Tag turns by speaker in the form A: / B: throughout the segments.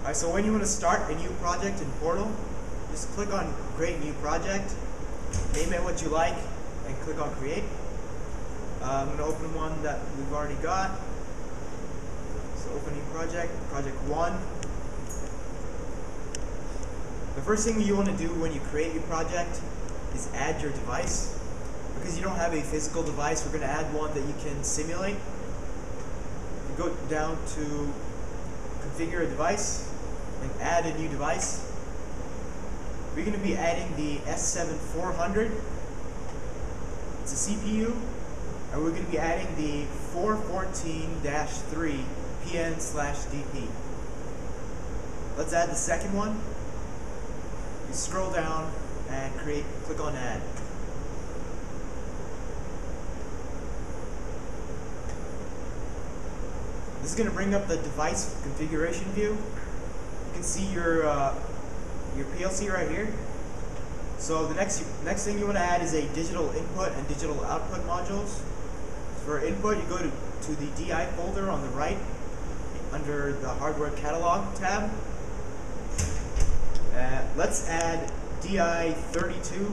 A: Alright, so when you want to start a new project in Portal, just click on Create New Project, name it what you like, and click on Create. I'm going to open one that we've already got. So open new project, Project 1. The first thing you want to do when you create your project is add your device. Because you don't have a physical device, we're going to add one that you can simulate. You go down to Configure a device and add a new device. We're going to be adding the S7-400. It's a CPU, and we're going to be adding the 414-3 PN/DP. Let's add the second one. You scroll down and click on Add. This is going to bring up the device configuration view. You can see your PLC right here. So the next thing you want to add is a digital input and digital output modules. For input, you go to the DI folder on the right under the hardware catalog tab. Let's add DI32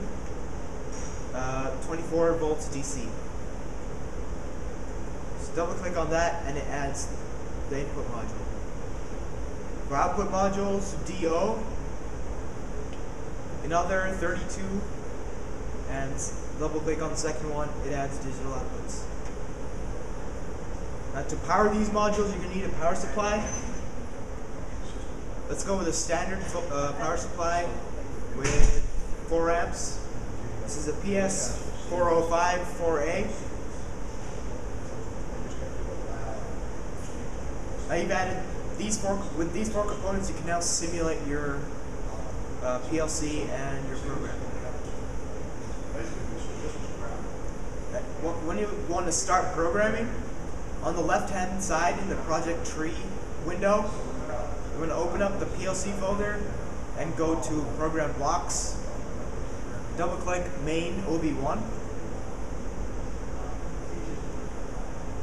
A: 24 volts DC. Just double click on that and it adds the input module. For output modules, DO, another 32, and double click on the second one, it adds digital outputs. Now to power these modules, you're going to need a power supply. Let's go with a standard power supply with 4 amps. This is a PS405-4A. Now you've added with these four components, you can now simulate your PLC and your program. When you want to start programming, on the left-hand side in the project tree window, you're going to open up the PLC folder and go to Program Blocks. Double-click Main OB1.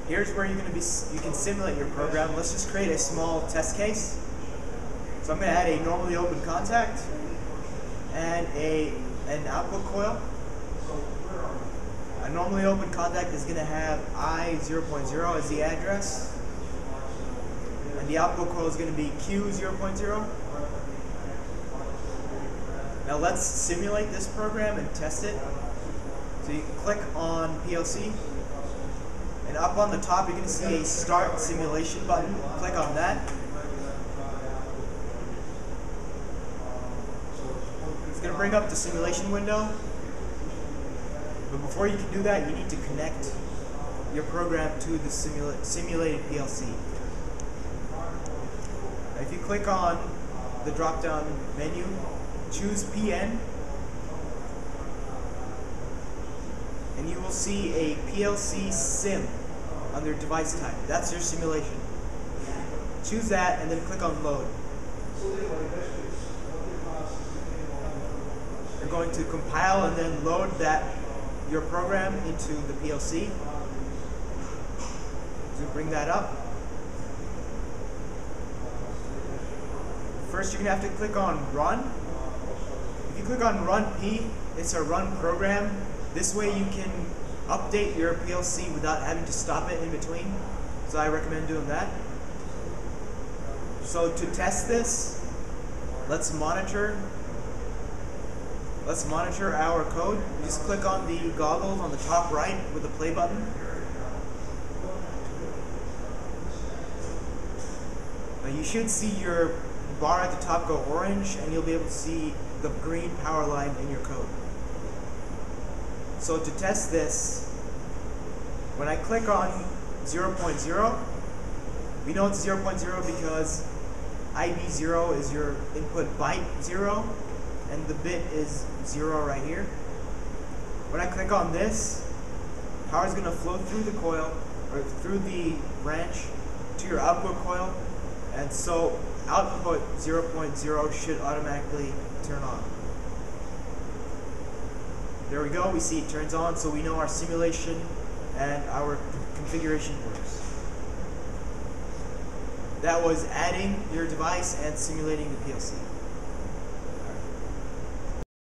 A: Here's where you can simulate your program. Let's just create a small test case. So I'm going to add a normally open contact and an output coil. A normally open contact is going to have I0.0 as the address, and the output coil is going to be Q0.0. Now let's simulate this program and test it. So you click on PLC, and up on the top you're going to see a Start Simulation button. Click on that. It's going to bring up the simulation window. But before you can do that, you need to connect your program to the simulated PLC. Now if you click on the drop-down menu, choose PN, and you will see a PLC Sim under device type. That's your simulation. Choose that and then click on Load. You're going to compile and then load your program into the PLC. So bring that up. First, you're going to have to click on Run. If you click on Run P, it's a run program. This way you can update your PLC without having to stop it in between. So I recommend doing that. So to test this, let's monitor our code. You just click on the goggles on the top right with the play button. Now you should see your bar at the top go orange, and you'll be able to see the green power line in your code. So to test this, when I click on 0.0, we know it's 0.0 because IB0 is your input byte 0, and the bit is 0 right here. When I click on this, power is going to flow through the coil, or through the branch, to your output coil, and so output 0.0 should automatically turn on. There we go, we see it turns on, so we know our simulation and our configuration works. that was adding your device and simulating the PLC.